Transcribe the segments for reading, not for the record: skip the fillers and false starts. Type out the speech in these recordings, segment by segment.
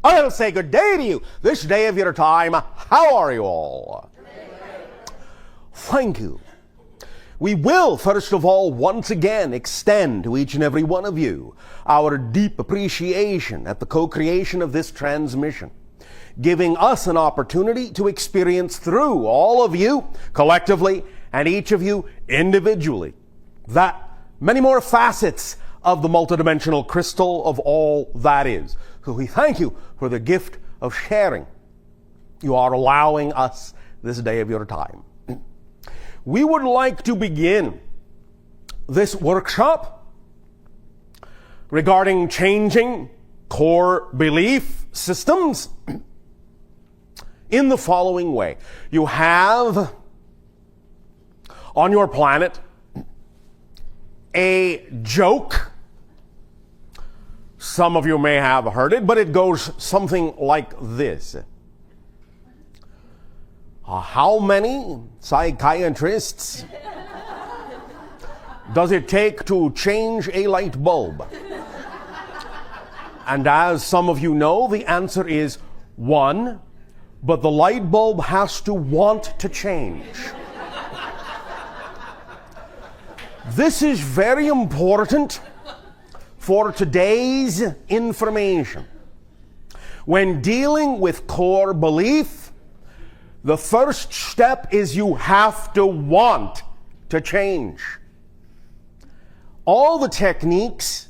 I'll say good day to you this day of your time. How are you all? Thank you. We will, first of all, once again extend to each and every one of you our deep appreciation at the co-creation of this transmission, giving us an opportunity to experience through all of you collectively and each of you individually that many more facets of the multidimensional crystal of all that is. So we thank you for the gift of sharing you are allowing us this day of your time. We would like to begin this workshop regarding changing core belief systems in the following way. You have on your planet a joke. Some of you may have heard it, but it goes something like this. How many psychiatrists does it take to change a light bulb? And as some of you know, the answer is 1, but the light bulb has to want to change. This is very important for today's information. When dealing with core belief, the first step is you have to want to change. All the techniques,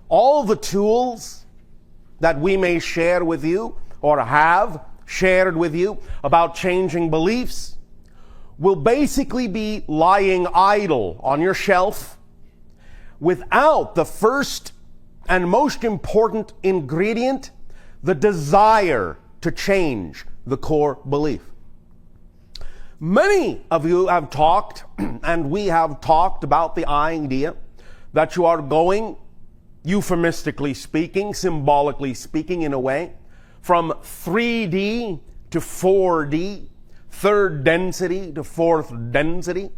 all the tools that we may share with you or have shared with you about changing beliefs will basically be lying idle on your shelf without the first and most important ingredient, the desire to change the core belief. Many of you have talked, and we have talked about the idea that you are going, euphemistically speaking, symbolically speaking in a way, from 3D to 4D, third density to fourth density.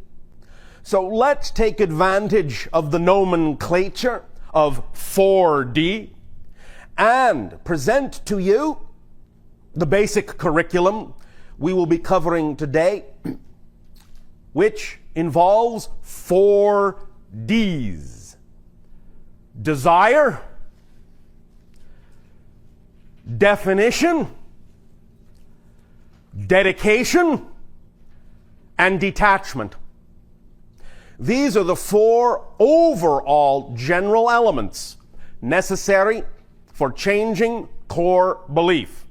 So let's take advantage of the nomenclature of 4D and present to you the basic curriculum we will be covering today, which involves 4 Ds. Desire, definition, dedication, and detachment. These are the 4 overall general elements necessary for changing core belief.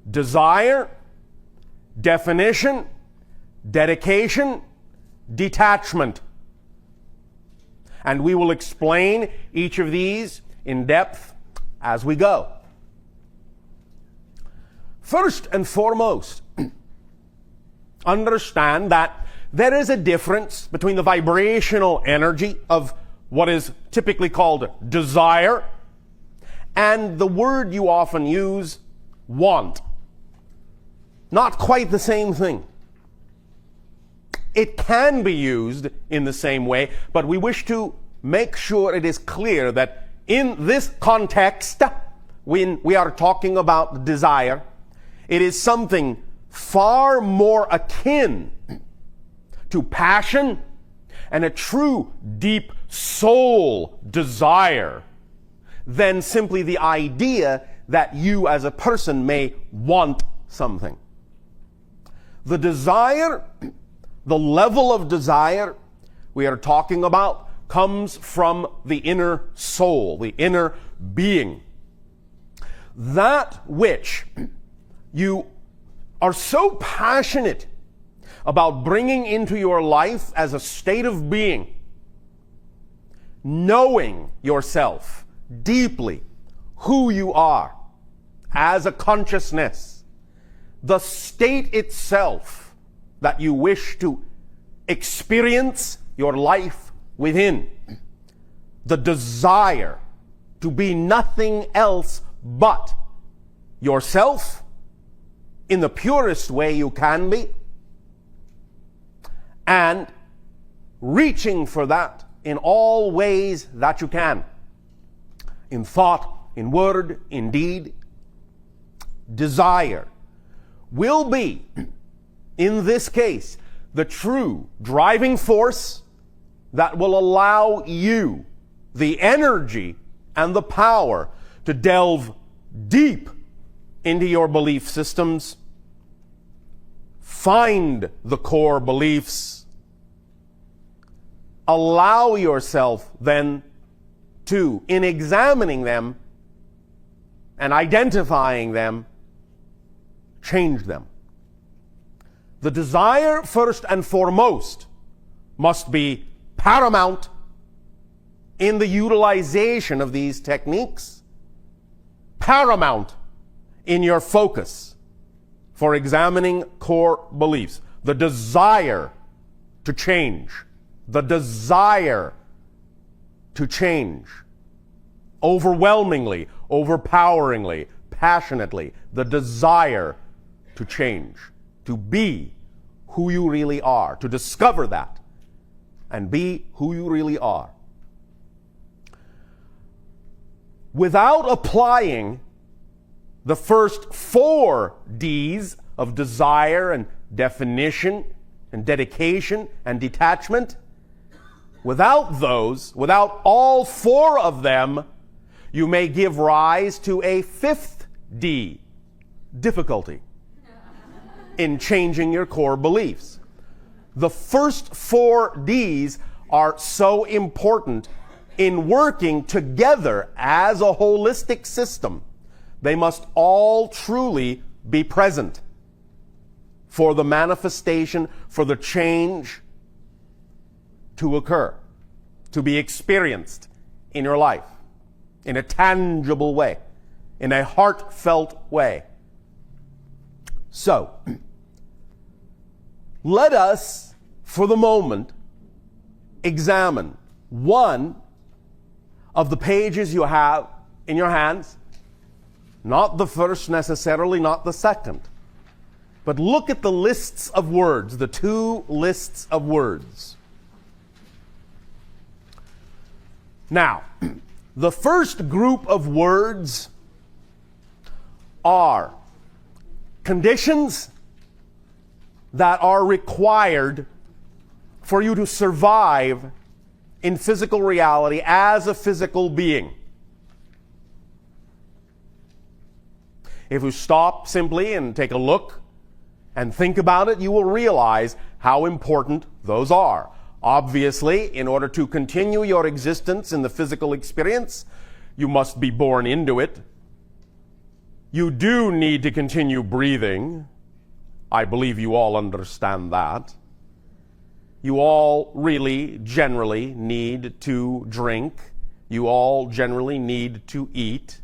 Desire, definition, dedication, detachment. And we will explain each of these in depth as we go. First and foremost, understand that there is a difference between the vibrational energy of what is typically called desire and the word you often use, want. Not quite the same thing. It can be used in the same way, but we wish to make sure it is clear that in this context, when we are talking about desire, it is something far more akin to passion and a true deep soul desire than simply the idea that you as a person may want something. The desire, the level of desire we are talking about comes from the inner soul, the inner being. That which you are so passionate about bringing into your life as a state of being, knowing yourself deeply, who you are as a consciousness, the state itself that you wish to experience your life within, the desire to be nothing else but yourself in the purest way you can be, and reaching for that in all ways that you can, in thought, in word, in deed. desire, will be, in this case, the true driving force that will allow you the energy and the power to delve deep into your belief systems, find the core beliefs, allow yourself then to, in examining them and identifying them, change them. The desire, first and foremost, must be paramount in the utilization of these techniques, paramount in your focus for examining core beliefs. The desire to change. The desire to change. Overwhelmingly, overpoweringly, passionately. The desire to change. To be who you really are. To discover that. And be who you really are. Without applying the first 4 D's of desire and definition and dedication and detachment, without those, without all 4 of them, you may give rise to a 5th D, difficulty, in changing your core beliefs. The first 4 D's are so important in working together as a holistic system. They must all truly be present for the manifestation, for the change to occur, to be experienced in your life, in a tangible way, in a heartfelt way. So, let us, for the moment, examine one of the pages you have in your hands. Not the first necessarily, not the second. But look at the lists of words, the 2 lists of words. Now, the first group of words are conditions that are required for you to survive in physical reality as a physical being. If you stop simply and take a look and think about it, you will realize how important those are. Obviously, in order to continue your existence in the physical experience, you must be born into it. You do need to continue breathing. I believe you all understand that. You all really, generally need to drink. You all generally need to eat,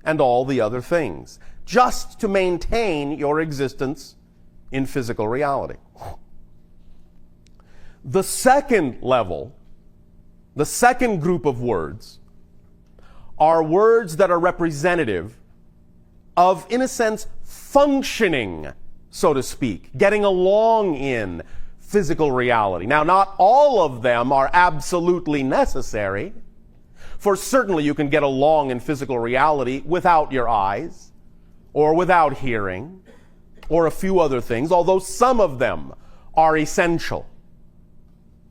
and all the other things, just to maintain your existence in physical reality. The second level, the second group of words, are words that are representative of, in a sense, functioning, so to speak, getting along in physical reality. Now, not all of them are absolutely necessary, for certainly you can get along in physical reality without your eyes, or without hearing, or a few other things, although some of them are essential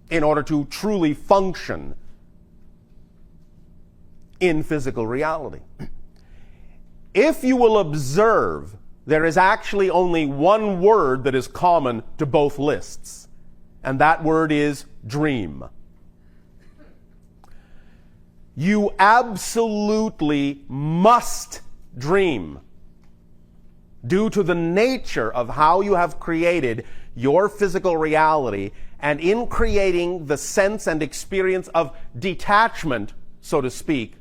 in order to truly function in physical reality. If you will observe, there is actually only one word that is common to both lists, and that word is dream. You absolutely must dream due to the nature of how you have created your physical reality, and in creating the sense and experience of detachment, so to speak,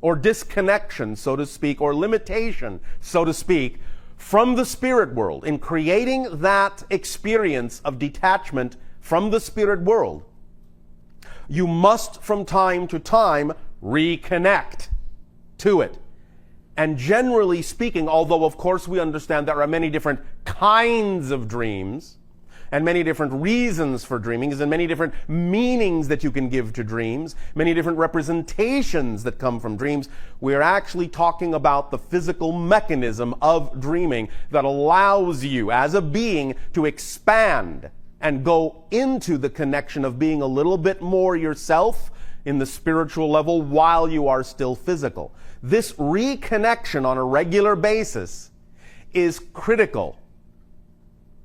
or disconnection, so to speak, or limitation, so to speak, from the spirit world. In creating that experience of detachment from the spirit world, you must from time to time reconnect to it. And generally speaking, although of course we understand there are many different kinds of dreams, and many different reasons for dreaming, and many different meanings that you can give to dreams, many different representations that come from dreams. We are actually talking about the physical mechanism of dreaming that allows you as a being to expand and go into the connection of being a little bit more yourself in the spiritual level while you are still physical. This reconnection on a regular basis is critical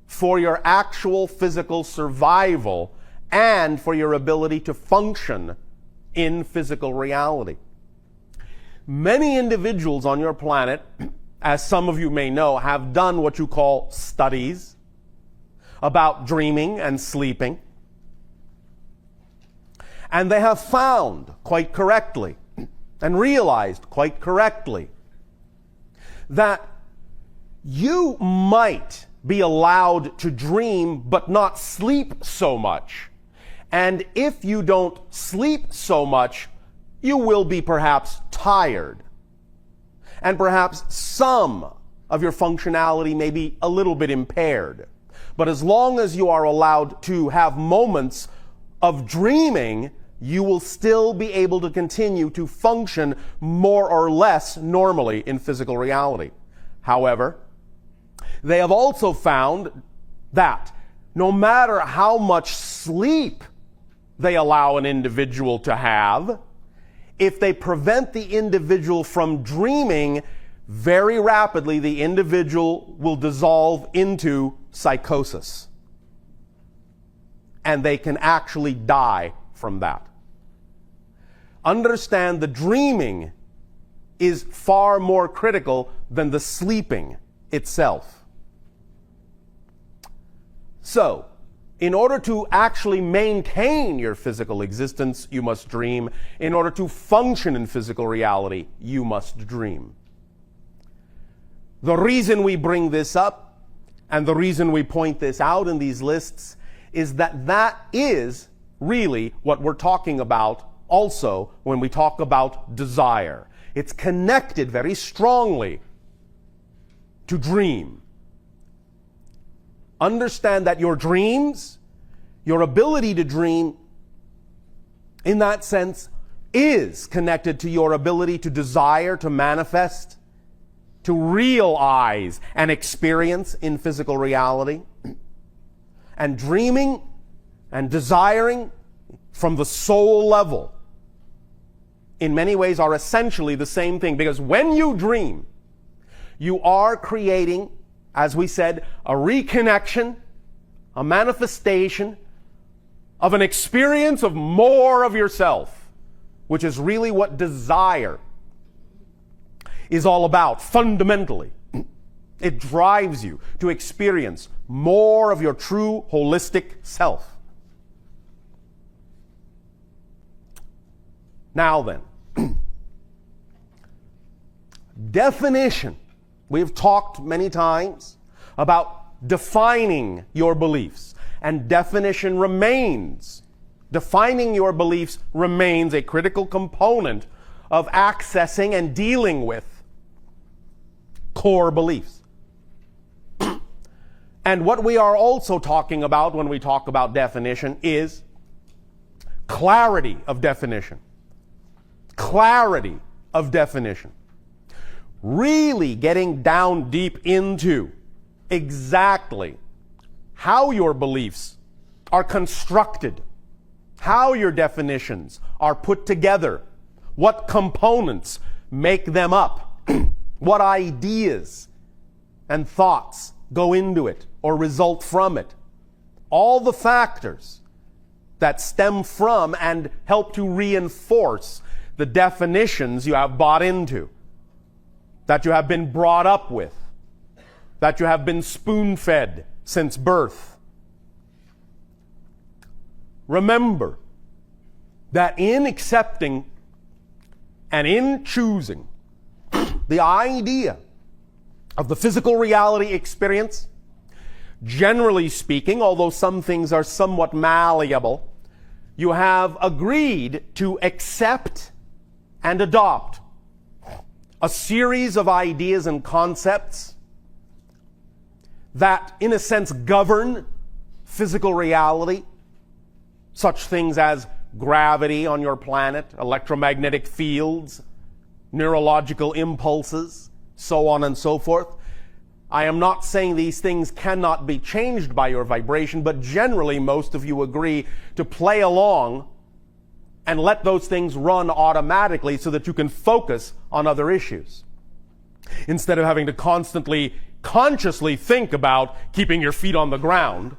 for your actual physical survival and for your ability to function in physical reality. Many individuals on your planet, as some of you may know, have done what you call studies about dreaming and sleeping. And they have found quite correctly and realized quite correctly that you might be allowed to dream but not sleep so much. And if you don't sleep so much, you will be perhaps tired. And perhaps some of your functionality may be a little bit impaired. But as long as you are allowed to have moments of dreaming, you will still be able to continue to function more or less normally in physical reality. However, they have also found that no matter how much sleep they allow an individual to have, if they prevent the individual from dreaming, very rapidly the individual will dissolve into psychosis. And they can actually die from that. Understand the dreaming is far more critical than the sleeping itself. So, in order to actually maintain your physical existence, you must dream. In order to function in physical reality, you must dream. The reason we bring this up, and the reason we point this out in these lists, is that that is really what we're talking about also when we talk about desire. It's connected very strongly to dream. Understand that your dreams, your ability to dream, in that sense, is connected to your ability to desire, to manifest, to realize and experience in physical reality. And dreaming and desiring from the soul level, in many ways, are essentially the same thing. Because when you dream, you are creating, as we said, a reconnection, a manifestation of an experience of more of yourself, which is really what desire is all about, fundamentally. It drives you to experience more of your true holistic self. Now then, definition. We've talked many times about defining your beliefs, and definition remains. Defining your beliefs remains a critical component of accessing and dealing with core beliefs. And what we are also talking about when we talk about definition is clarity of definition. Clarity of definition. Really getting down deep into exactly how your beliefs are constructed, how your definitions are put together, what components make them up, what ideas and thoughts go into it or result from it. All the factors that stem from and help to reinforce the definitions you have bought into, that you have been brought up with, that you have been spoon-fed since birth. Remember that in accepting and in choosing the idea of the physical reality experience, generally speaking, although some things are somewhat malleable, you have agreed to accept and adopt a series of ideas and concepts that, in a sense, govern physical reality, such things as gravity on your planet, electromagnetic fields, neurological impulses, so on and so forth. I am not saying these things cannot be changed by your vibration, but generally most of you agree to play along and let those things run automatically so that you can focus on other issues, instead of having to constantly, consciously think about keeping your feet on the ground.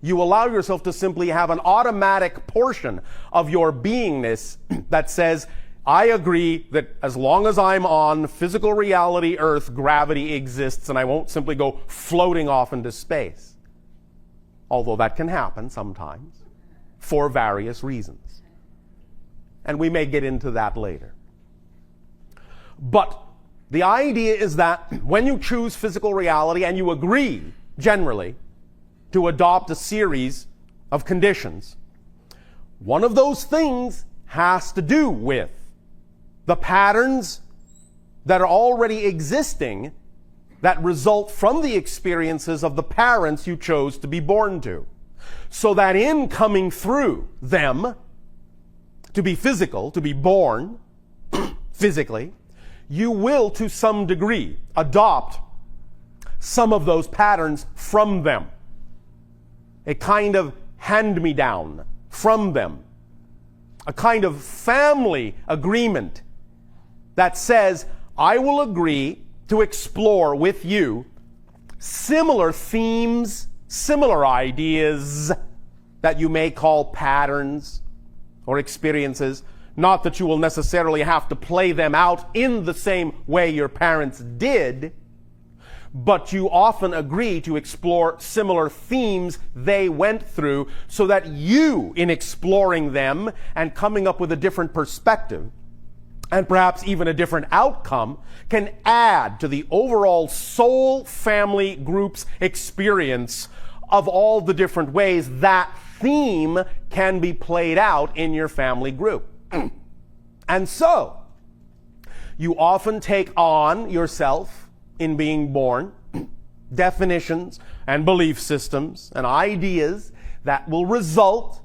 You allow yourself to simply have an automatic portion of your beingness that says, I agree that as long as I'm on physical reality, Earth, gravity exists, and I won't simply go floating off into space. Although that can happen sometimes for various reasons. And we may get into that later. But the idea is that when you choose physical reality and you agree, generally, to adopt a series of conditions, one of those things has to do with the patterns that are already existing that result from the experiences of the parents you chose to be born to. So that in coming through them, to be physical, to be born physically, you will to some degree adopt some of those patterns from them. A kind of hand-me-down from them. A kind of family agreement that says, I will agree to explore with you similar themes, similar ideas that you may call patterns or experiences. Not that you will necessarily have to play them out in the same way your parents did, but you often agree to explore similar themes they went through so that you, in exploring them and coming up with a different perspective, and perhaps even a different outcome, can add to the overall soul family group's experience of all the different ways that theme can be played out in your family group. And so, you often take on yourself, in being born, definitions and belief systems and ideas that will result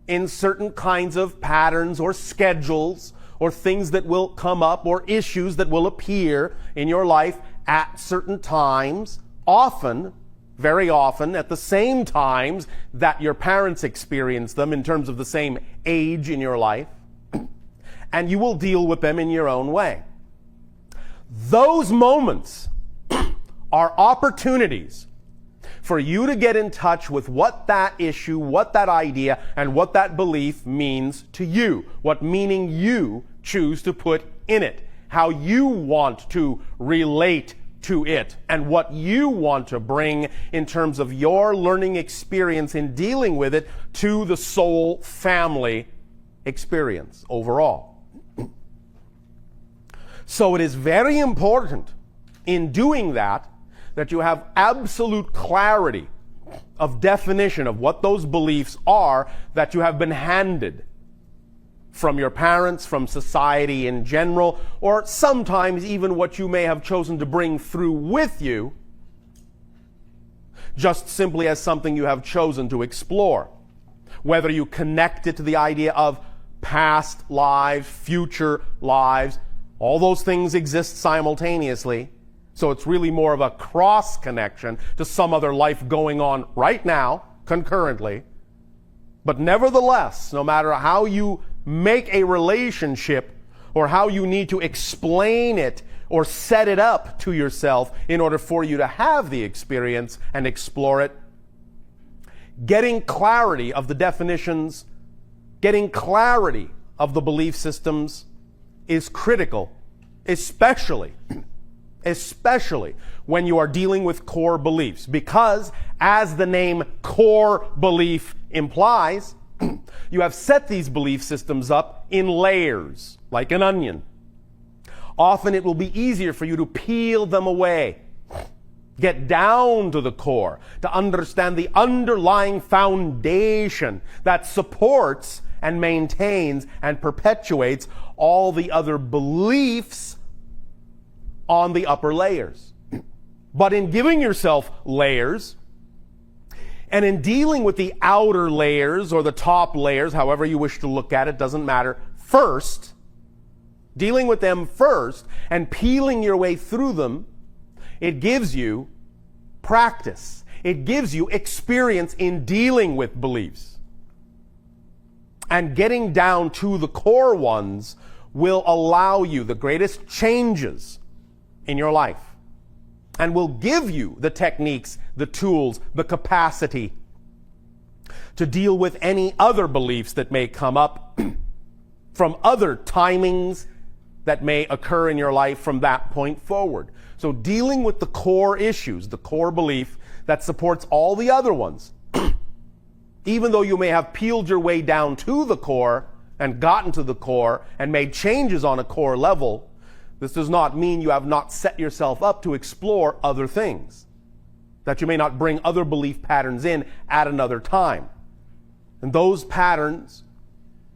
in certain kinds of patterns or schedules or things that will come up or issues that will appear in your life at certain times, often, very often, at the same times that your parents experience them in terms of the same age in your life, and you will deal with them in your own way. Those moments are opportunities for you to get in touch with what that issue, what that idea, and what that belief means to you. What meaning you choose to put in it. How you want to relate to it. And what you want to bring in terms of your learning experience in dealing with it to the soul family experience overall. So it is very important in doing that you have absolute clarity of definition of what those beliefs are that you have been handed from your parents, from society in general, or sometimes even what you may have chosen to bring through with you, just simply as something you have chosen to explore. Whether you connect it to the idea of past lives, future lives, all those things exist simultaneously. So it's really more of a cross connection to some other life going on right now, concurrently. But nevertheless, no matter how you make a relationship or how you need to explain it or set it up to yourself in order for you to have the experience and explore it, getting clarity of the definitions, getting clarity of the belief systems is critical, especially when you are dealing with core beliefs. Because, as the name core belief implies, you have set these belief systems up in layers, like an onion. Often it will be easier for you to peel them away, get down to the core, to understand the underlying foundation that supports and maintains and perpetuates all the other beliefs on the upper layers. But in giving yourself layers, And in dealing with the outer layers or the top layers, however you wish to look at it, doesn't matter, first, dealing with them first and peeling your way through them, it gives you practice. It gives you experience in dealing with beliefs. And getting down to the core ones will allow you the greatest changes in your life and will give you the techniques, the tools, the capacity to deal with any other beliefs that may come up from other timings that may occur in your life from that point forward. So dealing with the core issues, the core belief that supports all the other ones, even though you may have peeled your way down to the core and gotten to the core and made changes on a core level, this does not mean you have not set yourself up to explore other things, that you may not bring other belief patterns in at another time. And those patterns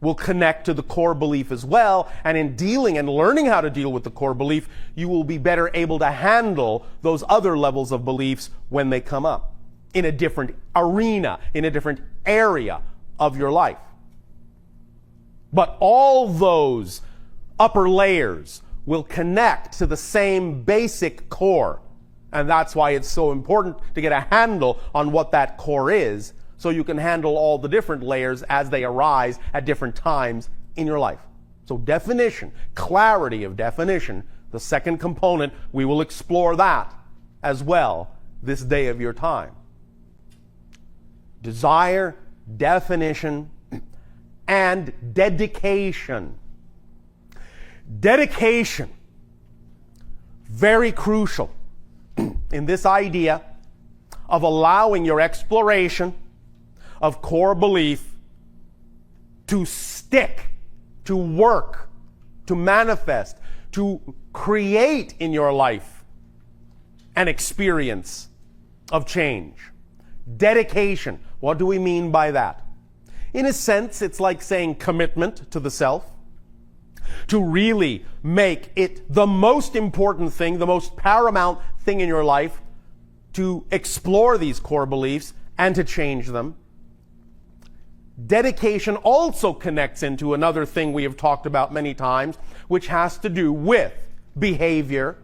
will connect to the core belief as well, and in dealing and learning how to deal with the core belief, you will be better able to handle those other levels of beliefs when they come up in a different arena, in a different area of your life. But all those upper layers will connect to the same basic core. And that's why it's so important to get a handle on what that core is, so you can handle all the different layers as they arise at different times in your life. So definition, clarity of definition, the second component, we will explore that as well this day of your time. Desire, definition, and dedication. Dedication, very crucial in this idea of allowing your exploration of core belief to stick, to work, to manifest, to create in your life an experience of change. Dedication, what do we mean by that? In a sense, it's like saying commitment to the self, to really make it the most important thing, the most paramount thing in your life, to explore these core beliefs and to change them. Dedication also connects into another thing we have talked about many times, which has to do with behavior,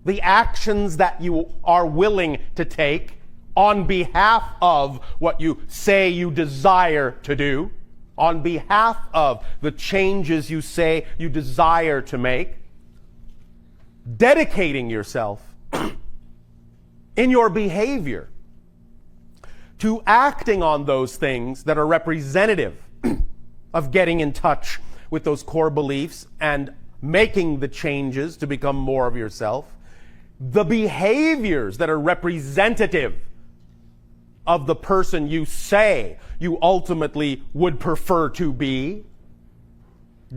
the actions that you are willing to take on behalf of what you say you desire to do, on behalf of the changes you say you desire to make. Dedicating yourself in your behavior to acting on those things that are representative of getting in touch with those core beliefs and making the changes to become more of yourself. The behaviors that are representative of the person you say you ultimately would prefer to be.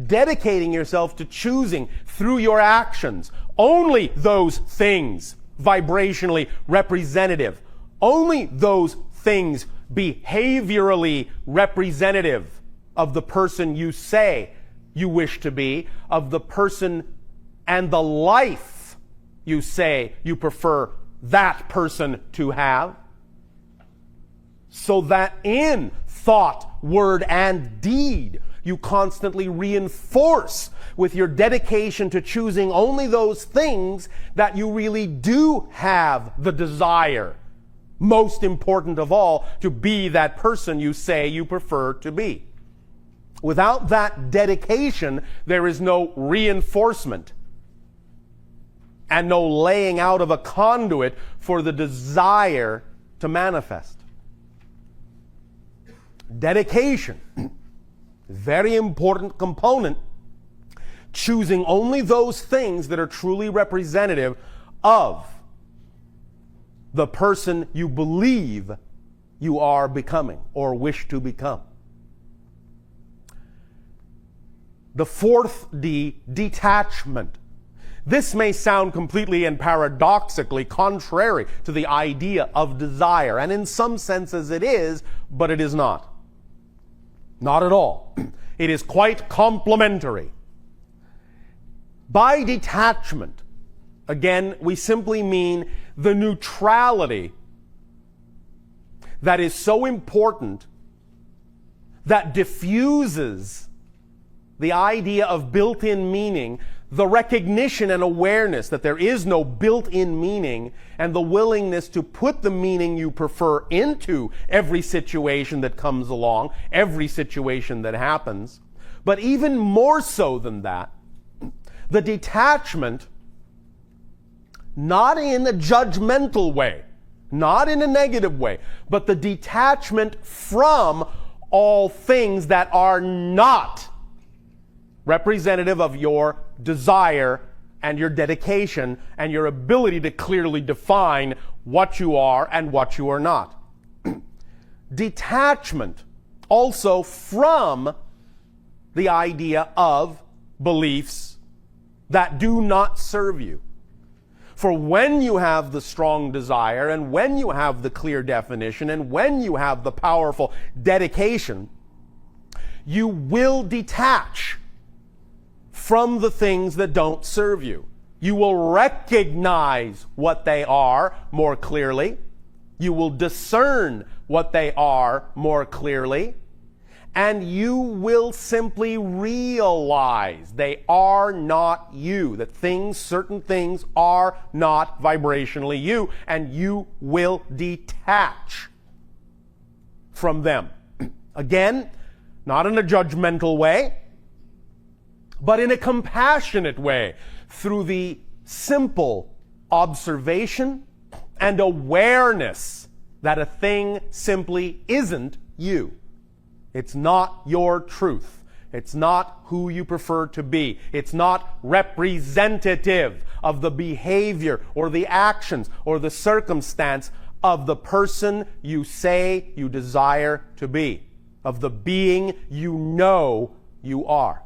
Dedicating yourself to choosing through your actions only those things vibrationally representative, only those things behaviorally representative of the person you say you wish to be, of the person and the life you say you prefer that person to have, so that in thought, word, and deed, you constantly reinforce with your dedication to choosing only those things that you really do have the desire, most important of all, to be that person you say you prefer to be. Without that dedication, there is no reinforcement and no laying out of a conduit for the desire to manifest. Dedication, very important component, choosing only those things that are truly representative of the person you believe you are becoming or wish to become. The fourth D, detachment. This may sound completely and paradoxically contrary to the idea of desire, and in some senses it is, but it is not. Not at all. It is quite complementary. By detachment, again, we simply mean the neutrality that is so important that diffuses the idea of built-in meaning, the recognition and awareness that there is no built-in meaning, and the willingness to put the meaning you prefer into every situation that comes along, every situation that happens. But even more so than that, the detachment, not in a judgmental way, not in a negative way, but the detachment from all things that are not representative of your desire and your dedication and your ability to clearly define what you are and what you are not. Detachment also from the idea of beliefs that do not serve you. For when you have the strong desire, and when you have the clear definition, and when you have the powerful dedication, you will detach from the things that don't serve you. You will recognize what they are more clearly. You will discern what they are more clearly. And you will simply realize they are not you. That certain things are not vibrationally you. And you will detach from them. Again, not in a judgmental way, but in a compassionate way, through the simple observation and awareness that a thing simply isn't you. It's not your truth. It's not who you prefer to be. It's not representative of the behavior or the actions or the circumstance of the person you say you desire to be, of the being you know you are.